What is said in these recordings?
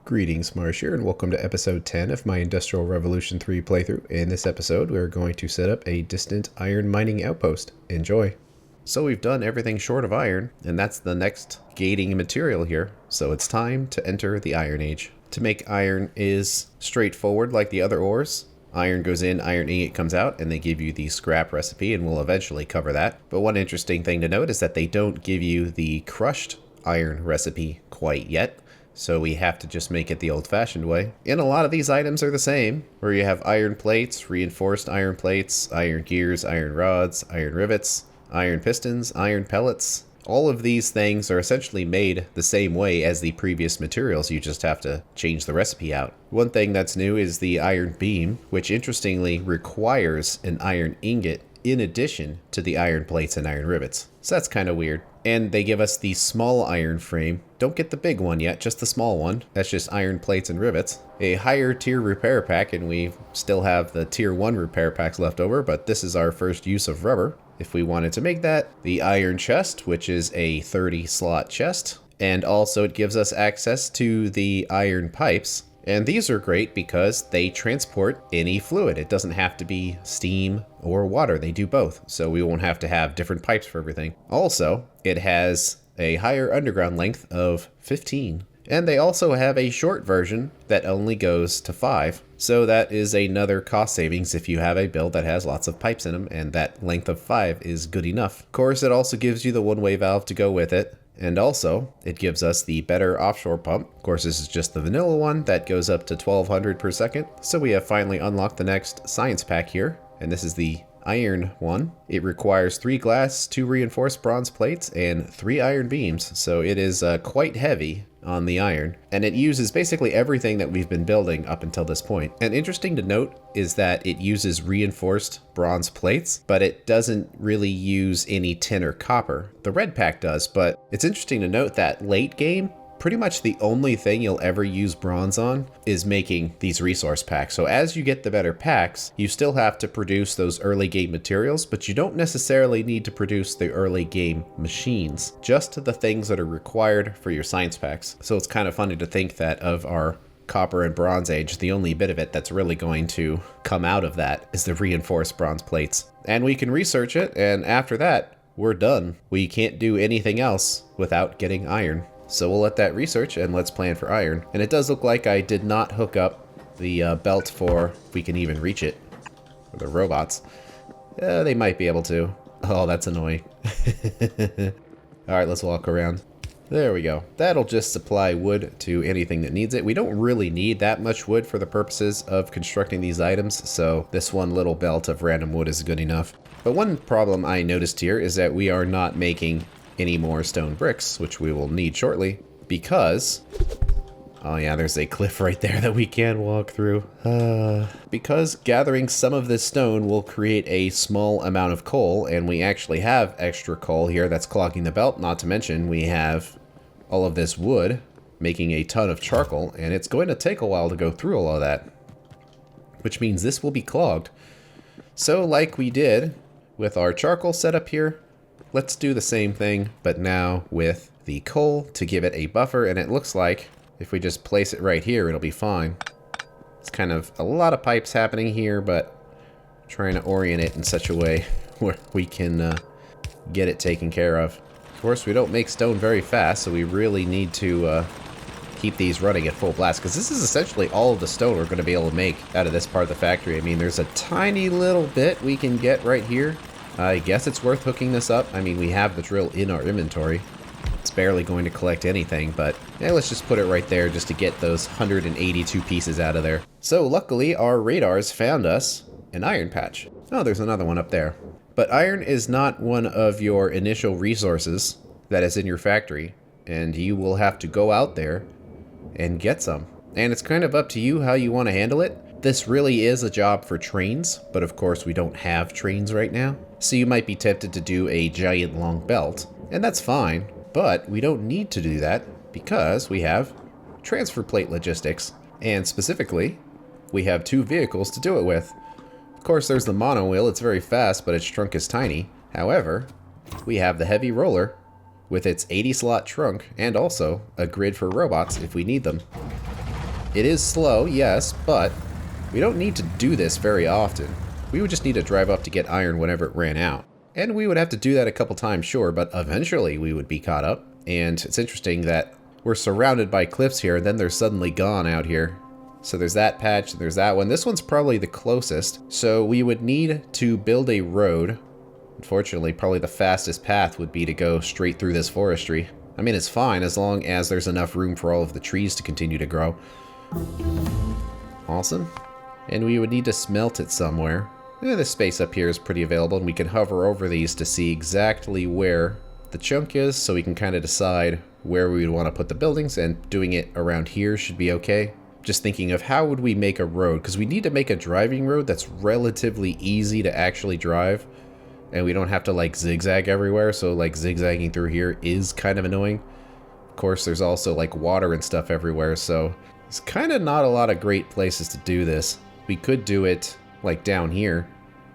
Greetings, Marsh here, and welcome to episode 10 of my Industrial Revolution 3 playthrough. In this episode, we're going to set up a distant iron mining outpost. Enjoy! So we've done everything short of iron, and that's the next gating material here, so it's time to enter the Iron Age. To make iron is straightforward like the other ores. Iron goes in, iron ingot comes out, and they give you the scrap recipe, and we'll eventually cover that. But one interesting thing to note is that they don't give you the crushed iron recipe quite yet. So we have to just make it the old-fashioned way. And a lot of these items are the same, where you have iron plates, reinforced iron plates, iron gears, iron rods, iron rivets, iron pistons, iron pellets. All of these things are essentially made the same way as the previous materials, you just have to change the recipe out. One thing that's new is the iron beam, which interestingly requires an iron ingot in addition to the iron plates and iron rivets. So that's kind of weird. And they give us the small iron frame. Don't get the big one yet, just the small one. That's just iron plates and rivets. A higher tier repair pack, and we still have the tier 1 repair packs left over, but this is our first use of rubber. If we wanted to make that, the iron chest, which is a 30 slot chest. And also it gives us access to the iron pipes. And these are great because they transport any fluid. It doesn't have to be steam or water. They do both, so we won't have to have different pipes for everything. Also, it has a higher underground length of 15. And they also have a short version that only goes to 5. So that is another cost savings if you have a build that has lots of pipes in them, and that length of 5 is good enough. Of course, it also gives you the one-way valve to go with it. And also, it gives us the better offshore pump. Of course, this is just the vanilla one that goes up to 1200 per second. So we have finally unlocked the next science pack here. And this is the iron one. It requires 3 glass, 2 reinforced bronze plates, and 3 iron beams. So it is quite heavy on the iron. And it uses basically everything that we've been building up until this point. And interesting to note is that it uses reinforced bronze plates, but it doesn't really use any tin or copper. The red pack does, but it's interesting to note that late game, pretty much the only thing you'll ever use bronze on is making these resource packs. So as you get the better packs, you still have to produce those early game materials, but you don't necessarily need to produce the early game machines, just the things that are required for your science packs. So it's kind of funny to think that of our copper and bronze age, the only bit of it that's really going to come out of that is the reinforced bronze plates. And we can research it, and after that, we're done. We can't do anything else without getting iron. So we'll let that research and let's plan for iron. And it does look like I did not hook up the belt for if we can even reach it. For the robots. They might be able to. Oh, that's annoying. Alright, let's walk around. There we go. That'll just supply wood to anything that needs it. We don't really need that much wood for the purposes of constructing these items, so this one little belt of random wood is good enough. But one problem I noticed here is that we are not making any more stone bricks, which we will need shortly, because oh yeah, there's a cliff right there that we can walk through. Because gathering some of this stone will create a small amount of coal, and we actually have extra coal here that's clogging the belt. Not to mention we have all of this wood making a ton of charcoal, and it's going to take a while to go through all of that, which means this will be clogged. So like we did with our charcoal setup here, let's do the same thing, but now with the coal to give it a buffer, and it looks like if we just place it right here, it'll be fine. It's kind of a lot of pipes happening here, but trying to orient it in such a way where we can get it taken care of. Of course, we don't make stone very fast, so we really need to keep these running at full blast, because this is essentially all of the stone we're going to be able to make out of this part of the factory. I mean, there's a tiny little bit we can get right here. I guess it's worth hooking this up. I mean, we have the drill in our inventory. It's barely going to collect anything, but yeah, let's just put it right there just to get those 182 pieces out of there. So luckily, our radars found us an iron patch. Oh, there's another one up there. But iron is not one of your initial resources that is in your factory, and you will have to go out there and get some. And it's kind of up to you how you want to handle it. This really is a job for trains, but of course we don't have trains right now. So you might be tempted to do a giant long belt, and that's fine, but we don't need to do that because we have transfer plate logistics. And specifically, we have 2 vehicles to do it with. Of course, there's the mono wheel. It's very fast, but its trunk is tiny. However, we have the heavy roller with its 80 slot trunk and also a grid for robots if we need them. It is slow, yes, but we don't need to do this very often. We would just need to drive up to get iron whenever it ran out. And we would have to do that a couple times, sure, but eventually we would be caught up. And it's interesting that we're surrounded by cliffs here, and then they're suddenly gone out here. So there's that patch, there's that one. This one's probably the closest. So we would need to build a road. Unfortunately, probably the fastest path would be to go straight through this forestry. I mean, it's fine as long as there's enough room for all of the trees to continue to grow. Awesome. And we would need to smelt it somewhere. This space up here is pretty available, and we can hover over these to see exactly where the chunk is, so we can kind of decide where we would want to put the buildings, and doing it around here should be okay. Just thinking of how would we make a road, because we need to make a driving road that's relatively easy to actually drive, and we don't have to like zigzag everywhere, so like zigzagging through here is kind of annoying. Of course, there's also like water and stuff everywhere, so it's kind of not a lot of great places to do this. We could do it like down here,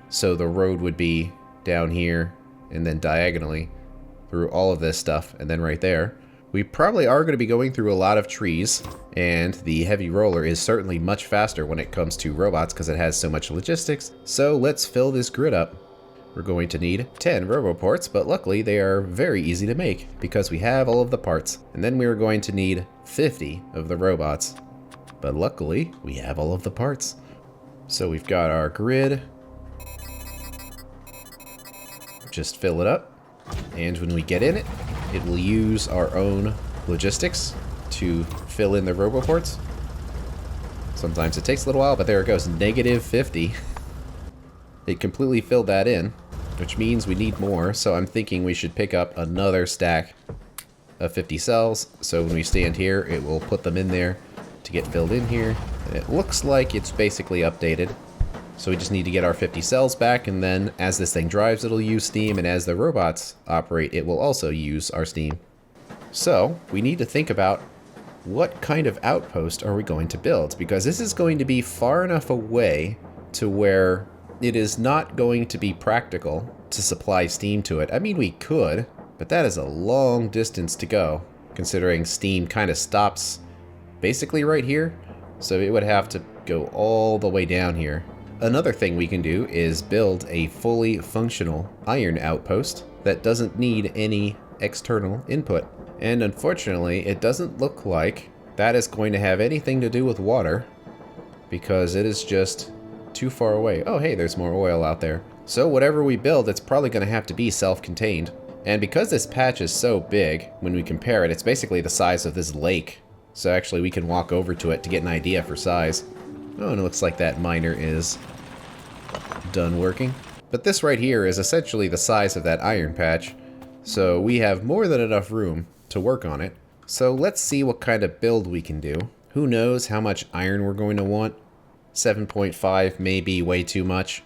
so the road would be down here and then diagonally through all of this stuff, and then right there. We probably are going to be going through a lot of trees, and the heavy roller is certainly much faster when it comes to robots because it has so much logistics. So let's fill this grid up. We're going to need 10 roboports, but luckily they are very easy to make because we have all of the parts. And then we are going to need 50 of the robots, but luckily we have all of the parts. So we've got our grid. Just fill it up, and when we get in it, it will use our own logistics to fill in the roboports. Sometimes it takes a little while, but there it goes, -50. It completely filled that in, which means we need more, so I'm thinking we should pick up another stack of 50 cells. So when we stand here, it will put them in there to get filled in here. And it looks like it's basically updated. So we just need to get our 50 cells back, and then as this thing drives, it'll use steam, and as the robots operate, it will also use our steam. So we need to think about what kind of outpost are we going to build, because this is going to be far enough away to where it is not going to be practical to supply steam to it. I mean, we could, but that is a long distance to go, considering steam kind of stops basically right here. So it would have to go all the way down here. Another thing we can do is build a fully functional iron outpost that doesn't need any external input. And unfortunately, it doesn't look like that is going to have anything to do with water, because it is just too far away. Oh, hey, there's more oil out there. So whatever we build, it's probably going to have to be self-contained. And because this patch is so big, when we compare it, it's basically the size of this lake. So actually we can walk over to it to get an idea for size. Oh, and it looks like that miner is done working. But this right here is essentially the size of that iron patch. So we have more than enough room to work on it. So let's see what kind of build we can do. Who knows how much iron we're going to want? 7.5 may be way too much.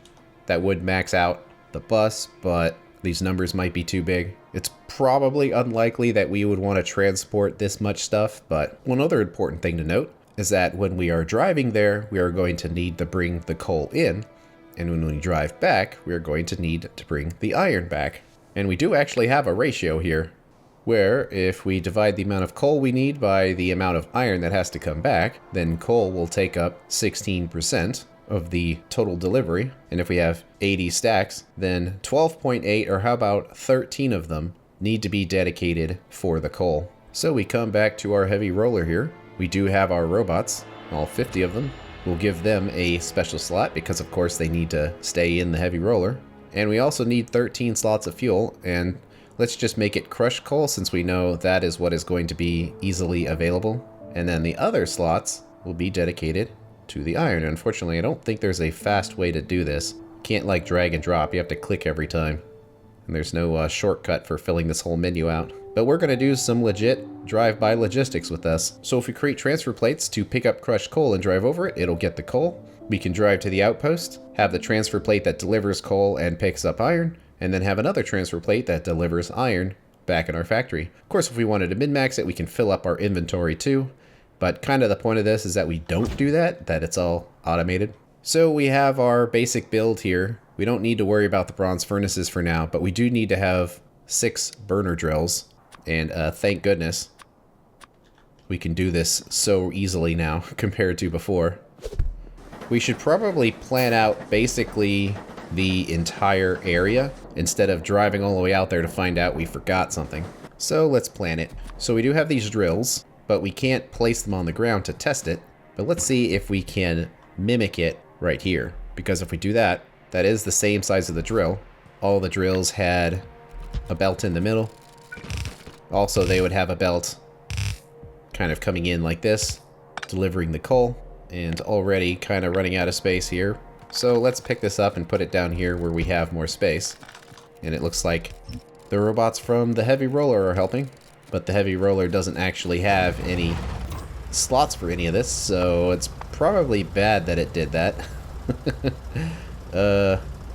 That would max out the bus, but these numbers might be too big. It's probably unlikely that we would want to transport this much stuff, but one other important thing to note is that when we are driving there, we are going to need to bring the coal in, and when we drive back, we are going to need to bring the iron back. And we do actually have a ratio here, where if we divide the amount of coal we need by the amount of iron that has to come back, then coal will take up 16% of the total delivery. And if we have 80 stacks, then 12.8, or how about 13 of them, need to be dedicated for the coal. So we come back to our heavy roller here. We do have our robots, all 50 of them. We'll give them a special slot because of course they need to stay in the heavy roller. And we also need 13 slots of fuel, and let's just make it crushed coal since we know that is what is going to be easily available. And then the other slots will be dedicated to the iron. Unfortunately, I don't think there's a fast way to do this. Can't like drag and drop, you have to click every time. And there's no shortcut for filling this whole menu out. But we're going to do some legit drive-by logistics with this. So if we create transfer plates to pick up crushed coal and drive over it, it'll get the coal. We can drive to the outpost, have the transfer plate that delivers coal and picks up iron, and then have another transfer plate that delivers iron back in our factory. Of course, if we wanted to min-max it, we can fill up our inventory too. But kind of the point of this is that we don't do that, that it's all automated. So we have our basic build here. We don't need to worry about the bronze furnaces for now, but we do need to have 6 burner drills. And thank goodness We can do this so easily now compared to before. We should probably plan out basically the entire area instead of driving all the way out there to find out we forgot something. So let's plan it. So we do have these drills, but we can't place them on the ground to test it. But let's see if we can mimic it right here. Because if we do that, that is the same size of the drill. All the drills had a belt in the middle. Also, they would have a belt kind of coming in like this, delivering the coal, and already kind of running out of space here. So let's pick this up and put it down here where we have more space. And it looks like the robots from the heavy roller are helping, but the heavy roller doesn't actually have any slots for any of this, so it's probably bad that it did that.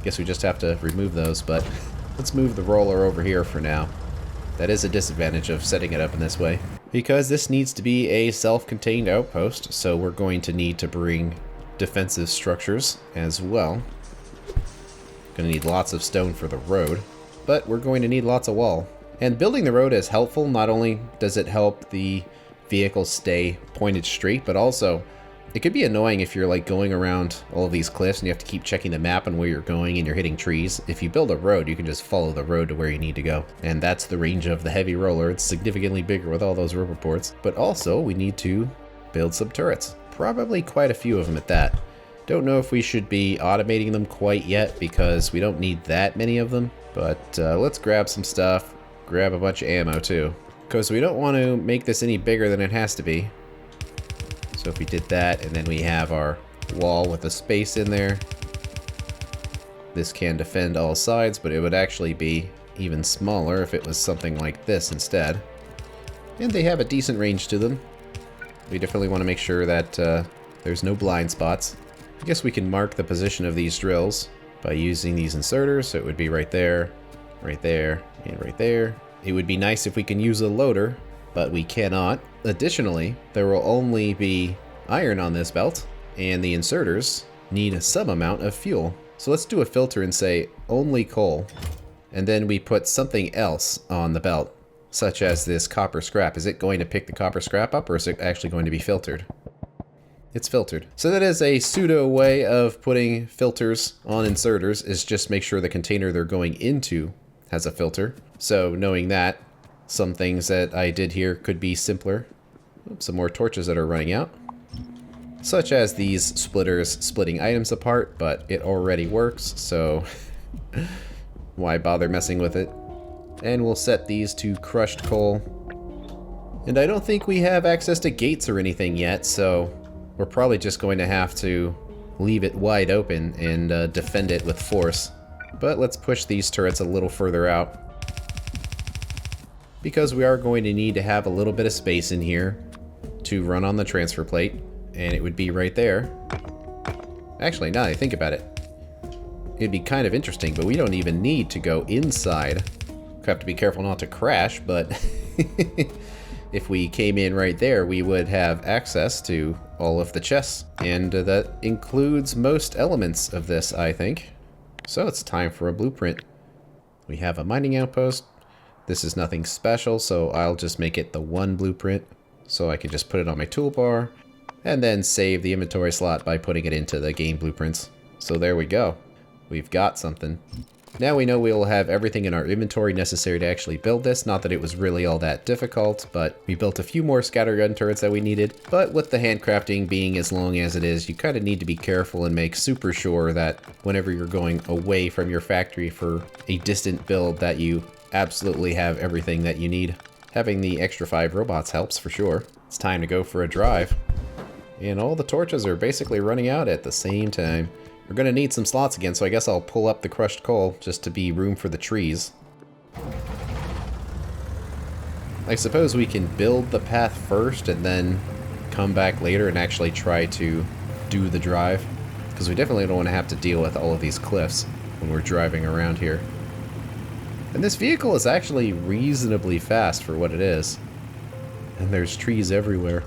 Guess we just have to remove those, but let's move the roller over here for now. That is a disadvantage of setting it up in this way, because this needs to be a self-contained outpost, so we're going to need to bring defensive structures as well. Gonna need lots of stone for the road, but we're going to need lots of wall. And building the road is helpful. Not only does it help the vehicle stay pointed straight, but also it could be annoying if you're like going around all of these cliffs and you have to keep checking the map on where you're going and you're hitting trees. If you build a road, you can just follow the road to where you need to go. And that's the range of the heavy roller. It's significantly bigger with all those rubber ports. But also we need to build some turrets. Probably quite a few of them at that. Don't know if we should be automating them quite yet because we don't need that many of them. But let's grab some stuff. Grab a bunch of ammo too. Because we don't want to make this any bigger than it has to be. So if we did that, and then we have our wall with a space in there. This can defend all sides, but it would actually be even smaller if it was something like this instead. And they have a decent range to them. We definitely want to make sure that there's no blind spots. I guess we can mark the position of these drills by using these inserters, so it would be right there, and right there. It would be nice if we can use a loader, but we cannot. Additionally, there will only be iron on this belt, and the inserters need some amount of fuel. So let's do a filter and say only coal, and then we put something else on the belt, such as this copper scrap. Is it going to pick the copper scrap up, or is it actually going to be filtered? It's filtered. So that is a pseudo way of putting filters on inserters, is just make sure the container they're going into has a filter. So knowing that, some things that I did here could be simpler. Oops, some more torches that are running out. Such as these splitters splitting items apart, but it already works, so why bother messing with it? And we'll set these to crushed coal. And I don't think we have access to gates or anything yet, so we're probably just going to have to leave it wide open and defend it with force. But let's push these turrets a little further out, because we are going to need to have a little bit of space in here to run on the transfer plate, and it would be right there. Actually, now that I think about it, it'd be kind of interesting, but we don't even need to go inside. We have to be careful not to crash, but if we came in right there, we would have access to all of the chests, and that includes most elements of this, I think. So it's time for a blueprint. We have a mining outpost. This is nothing special, so I'll just make it the one blueprint, so I can just put it on my toolbar, and then save the inventory slot by putting it into the game blueprints. So there we go. We've got something. Now we know we'll have everything in our inventory necessary to actually build this. Not that it was really all that difficult, but we built a few more scattergun turrets that we needed. But with the handcrafting being as long as it is, you kind of need to be careful and make super sure that whenever you're going away from your factory for a distant build, that you absolutely have everything that you need. Having the extra 5 robots helps for sure. It's time to go for a drive. And all the torches are basically running out at the same time. We're gonna need some slots again, so I guess I'll pull up the crushed coal just to be room for the trees. I suppose we can build the path first and then come back later and actually try to do the drive, because we definitely don't want to have to deal with all of these cliffs when we're driving around here. And this vehicle is actually reasonably fast for what it is. And there's trees everywhere.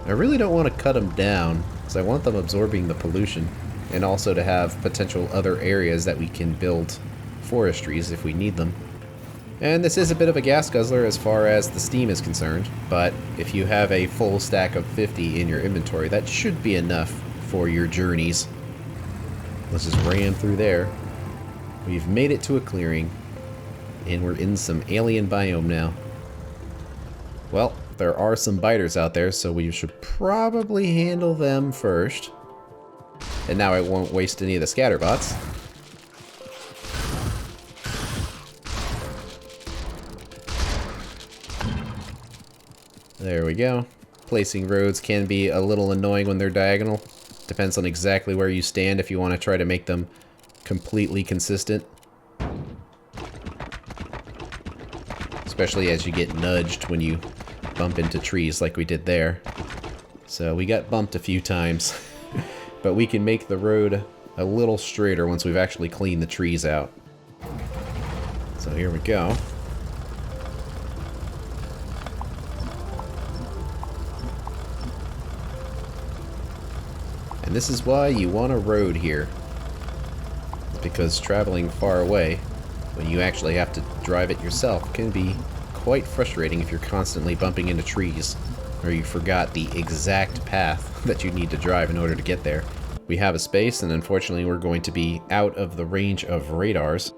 I really don't want to cut them down, because I want them absorbing the pollution. And also to have potential other areas that we can build forestries if we need them. And this is a bit of a gas guzzler as far as the steam is concerned, but if you have a full stack of 50 in your inventory, that should be enough for your journeys. Let's just ram through there. We've made it to a clearing, and we're in some alien biome now. Well, there are some biters out there, so we should probably handle them first. And now I won't waste any of the scatterbots. There we go. Placing roads can be a little annoying when they're diagonal. Depends on exactly where you stand if you want to try to make them completely consistent. Especially as you get nudged when you bump into trees like we did there. So we got bumped a few times. But we can make the road a little straighter once we've actually cleaned the trees out. So here we go. And this is why you want a road here. It's because traveling far away, when you actually have to drive it yourself, can be quite frustrating if you're constantly bumping into trees, or you forgot the exact path that you need to drive in order to get there. We have a space, and unfortunately we're going to be out of the range of radars,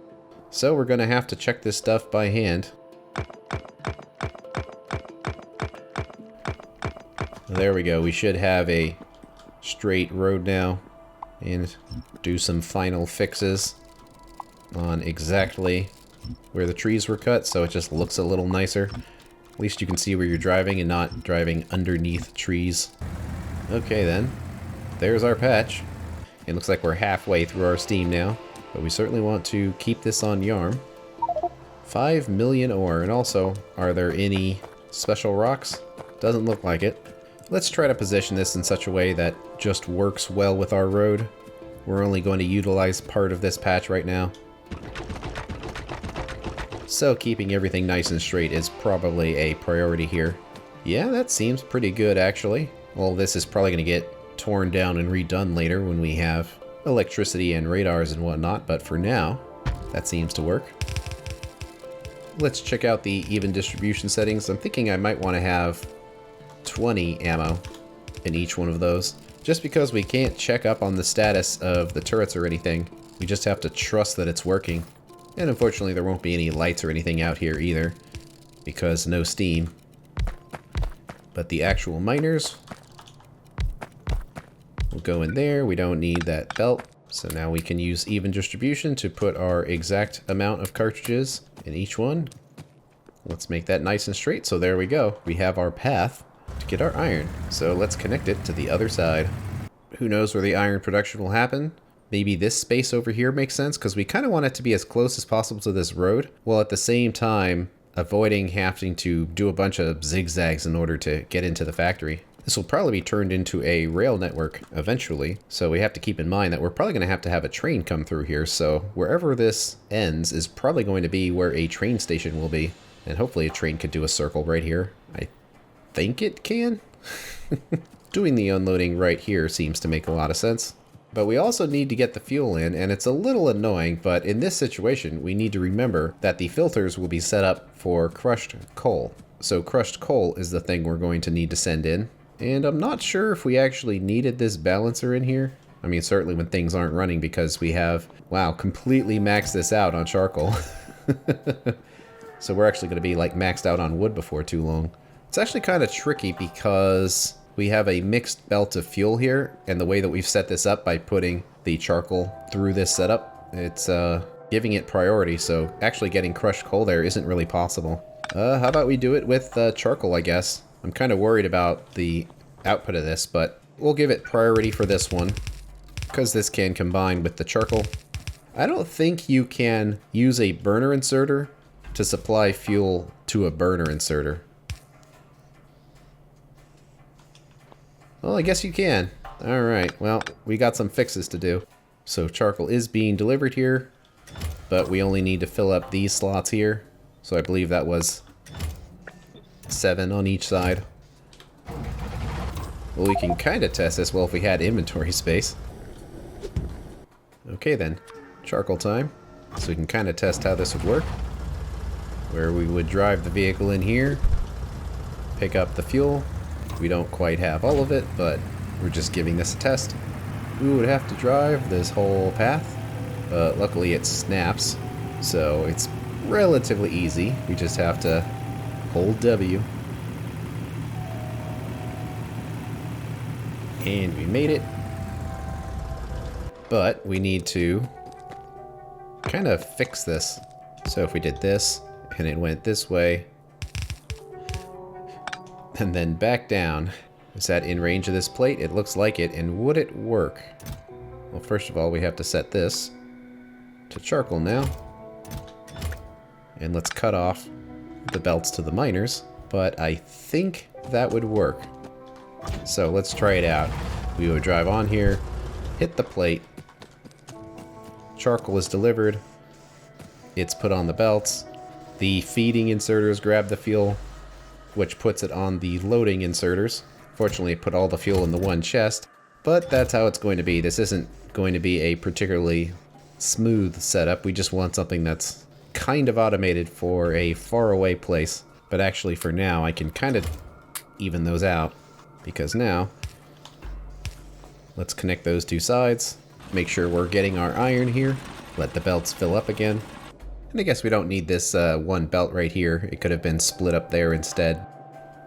so we're going to have to check this stuff by hand. There we go. We should have a straight road now, and do some final fixes on exactly where the trees were cut, so it just looks a little nicer. At least you can see where you're driving and not driving underneath trees. Okay then, there's our patch. It looks like we're halfway through our steam now, but we certainly want to keep this on yarn. 5 million ore, and also, are there any special rocks? Doesn't look like it. Let's try to position this in such a way that just works well with our road. We're only going to utilize part of this patch right now. So keeping everything nice and straight is probably a priority here. Yeah, that seems pretty good actually. Well, this is probably going to get torn down and redone later when we have electricity and radars and whatnot, but for now, that seems to work. Let's check out the even distribution settings. I'm thinking I might want to have 20 ammo in each one of those. Just because we can't check up on the status of the turrets or anything, we just have to trust that it's working. And unfortunately there won't be any lights or anything out here either, because no steam. But the actual miners will go in there. We don't need that belt, so now we can use even distribution to put our exact amount of cartridges in each one. Let's make that nice and straight, so there we go. We have our path to get our iron. So let's connect it to the other side. Who knows where the iron production will happen? Maybe this space over here makes sense, because we kind of want it to be as close as possible to this road, while at the same time avoiding having to do a bunch of zigzags in order to get into the factory. This will probably be turned into a rail network eventually, so we have to keep in mind that we're probably going to have a train come through here, so wherever this ends is probably going to be where a train station will be. And hopefully a train could do a circle right here. I think it can. Doing the unloading right here seems to make a lot of sense. But we also need to get the fuel in, and it's a little annoying, but in this situation we need to remember that the filters will be set up for crushed coal. So crushed coal is the thing we're going to need to send in. And I'm not sure if we actually needed this balancer in here. I mean, certainly when things aren't running, because we have, wow, completely maxed this out on charcoal. So we're actually going to be like maxed out on wood before too long. It's actually kind of tricky because we have a mixed belt of fuel here, and the way that we've set this up by putting the charcoal through this setup, it's giving it priority, so actually getting crushed coal there isn't really possible. How about we do it with charcoal, I guess? I'm kind of worried about the output of this, but we'll give it priority for this one, because this can combine with the charcoal. I don't think you can use a burner inserter to supply fuel to a burner inserter. Well, I guess you can. Alright, well, we got some fixes to do. So charcoal is being delivered here, but we only need to fill up these slots here. So I believe that was 7 on each side. Well, we can kind of test this, well, if we had inventory space. Okay then, charcoal time. So we can kind of test how this would work. where we would drive the vehicle in here, pick up the fuel. We don't quite have all of it, but we're just giving this a test. We would have to drive this whole path, but luckily it snaps, so it's relatively easy. We just have to hold W. And we made it. But we need to kind of fix this. So if we did this, and it went this way, and then back down, is that in range of this plate? It looks like it, and would it work? Well, first of all, we have to set this to charcoal now. And let's cut off the belts to the miners, but I think that would work. So let's try it out. We would drive on here, hit the plate, charcoal is delivered, it's put on the belts, the feeding inserters grab the fuel, which puts it on the loading inserters. Fortunately, it put all the fuel in the one chest, but that's how it's going to be. This isn't going to be a particularly smooth setup. We just want something that's kind of automated for a faraway place. But actually for now, I can kind of even those out, because now let's connect those two sides, make sure we're getting our iron here, let the belts fill up again. And I guess we don't need this one belt right here. It could have been split up there instead.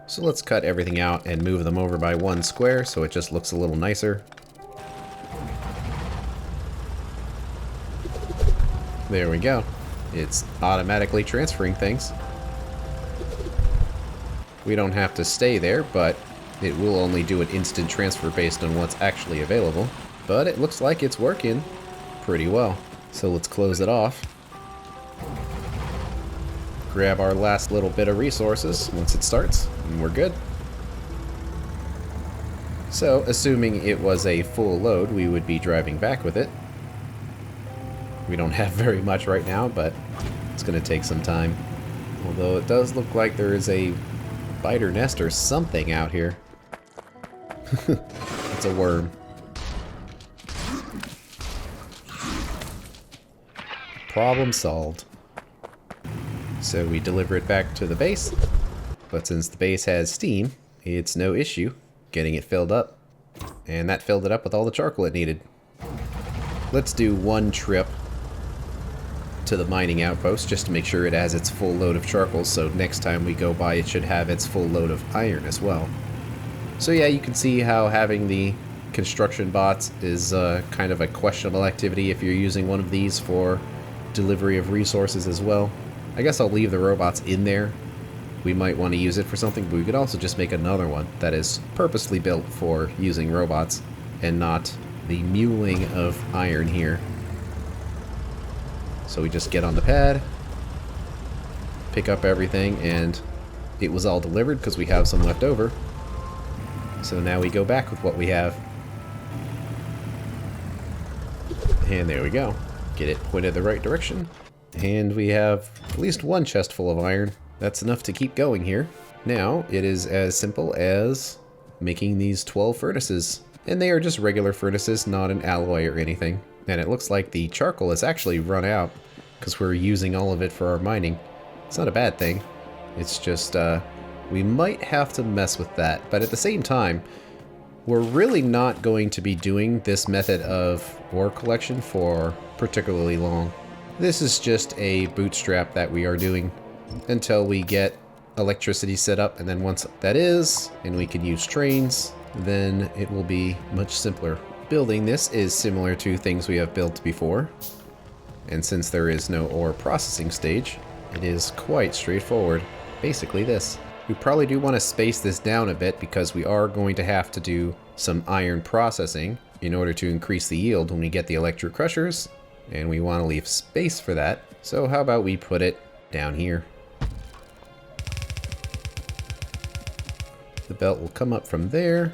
So let's cut everything out and move them over by one square so it just looks a little nicer. There we go. It's automatically transferring things. We don't have to stay there, but it will only do an instant transfer based on what's actually available. But it looks like it's working pretty well. So let's close it off. Grab our last little bit of resources once it starts, and we're good. So, assuming it was a full load, we would be driving back with it. We don't have very much right now, but it's going to take some time. Although it does look like there is a spider nest or something out here. It's a worm. Problem solved. So we deliver it back to the base, but since the base has steam, it's no issue getting it filled up. And that filled it up with all the charcoal it needed. Let's do one trip to the mining outpost just to make sure it has its full load of charcoal, so next time we go by it should have its full load of iron as well. So yeah, you can see how having the construction bots is kind of a questionable activity if you're using one of these for delivery of resources as well. I guess I'll leave the robots in there. We might want to use it for something, but we could also just make another one that is purposely built for using robots and not the muling of iron here. So we just get on the pad, pick up everything, and it was all delivered because we have some left over. So now we go back with what we have. And there we go. Get it pointed the right direction. And we have at least one chest full of iron. That's enough to keep going here. Now, it is as simple as making these 12 furnaces. And they are just regular furnaces, not an alloy or anything. And it looks like the charcoal has actually run out because we're using all of it for our mining. It's not a bad thing. It's just, we might have to mess with that. But at the same time, we're really not going to be doing this method of ore collection for particularly long. This is just a bootstrap that we are doing until we get electricity set up, and then once that is, and we can use trains, then it will be much simpler. Building this is similar to things we have built before, and since there is no ore processing stage, it is quite straightforward. Basically this. We probably do want to space this down a bit because we are going to have to do some iron processing in order to increase the yield when we get the electric crushers, and we want to leave space for that. So how about we put it down here. The belt will come up from there.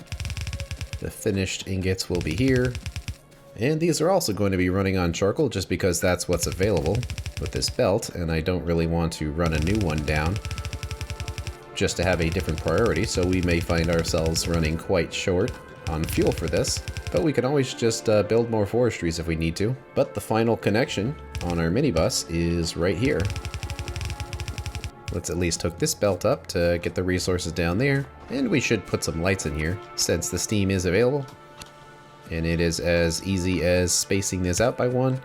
The finished ingots will be here. And these are also going to be running on charcoal just because that's what's available with this belt, and I don't really want to run a new one down just to have a different priority, so we may find ourselves running quite short on fuel for this, but we can always just build more forestries if we need to. But the final connection on our minibus is right here. Let's at least hook this belt up to get the resources down there. And we should put some lights in here since the steam is available. And it is as easy as spacing this out by one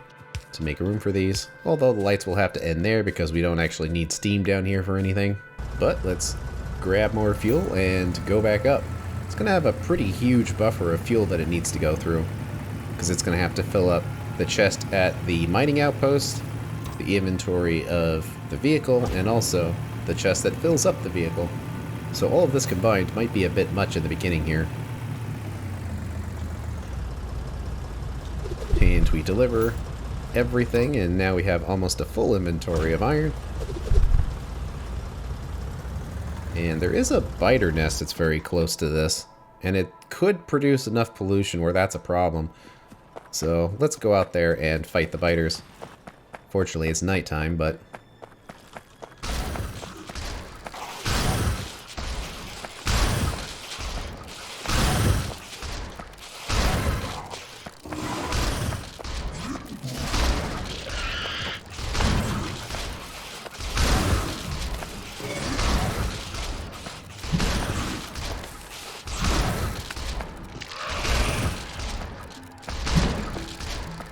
to make room for these. Although the lights will have to end there because we don't actually need steam down here for anything. But let's grab more fuel and go back up. It's going to have a pretty huge buffer of fuel that it needs to go through, because it's going to have to fill up the chest at the mining outpost, the inventory of the vehicle, and also the chest that fills up the vehicle. So all of this combined might be a bit much in the beginning here. And we deliver everything, and now we have almost a full inventory of iron. And there is a biter nest that's very close to this, and it could produce enough pollution where that's a problem. So let's go out there and fight the biters. Fortunately, it's nighttime, but...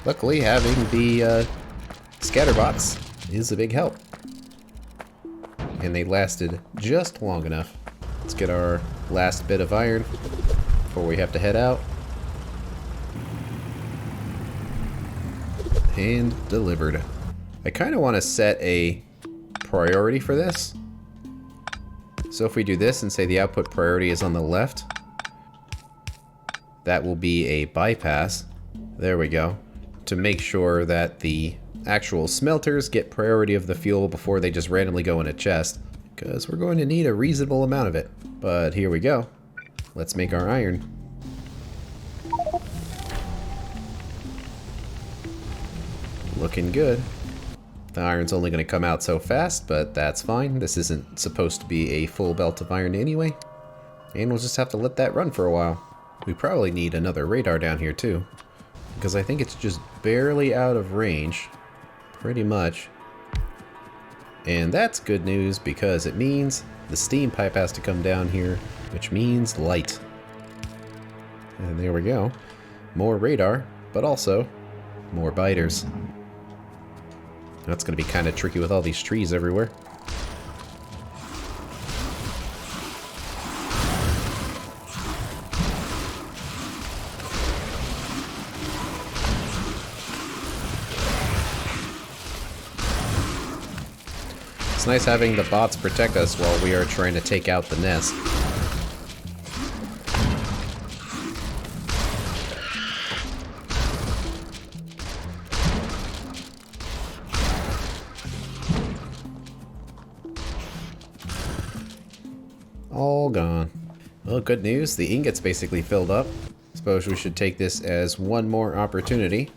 luckily, having the scatterbots is a big help. And they lasted just long enough. Let's get our last bit of iron before we have to head out. And delivered. I kind of want to set a priority for this. So if we do this and say the output priority is on the left, that will be a bypass. There we go. To make sure that the actual smelters get priority of the fuel before they just randomly go in a chest, because we're going to need a reasonable amount of it. But here we go. Let's make our iron. Looking good. The iron's only going to come out so fast, but that's fine. This isn't supposed to be a full belt of iron anyway. And we'll just have to let that run for a while. We probably need another radar down here too, because I think it's just barely out of range, pretty much. And that's good news, because it means the steam pipe has to come down here, which means light. And there we go. More radar, but also more biters. That's going to be kind of tricky with all these trees everywhere. It's nice having the bots protect us while we are trying to take out the nest. All gone. Well, good news, the ingot's basically filled up. Suppose we should take this as one more opportunity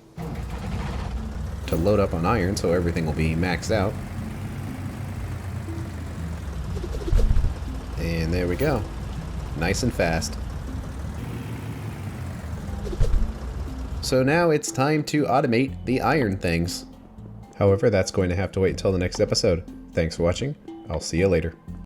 to load up on iron so everything will be maxed out. And there we go. Nice and fast. So now it's time to automate the iron things. However, that's going to have to wait until the next episode. Thanks for watching. I'll see you later.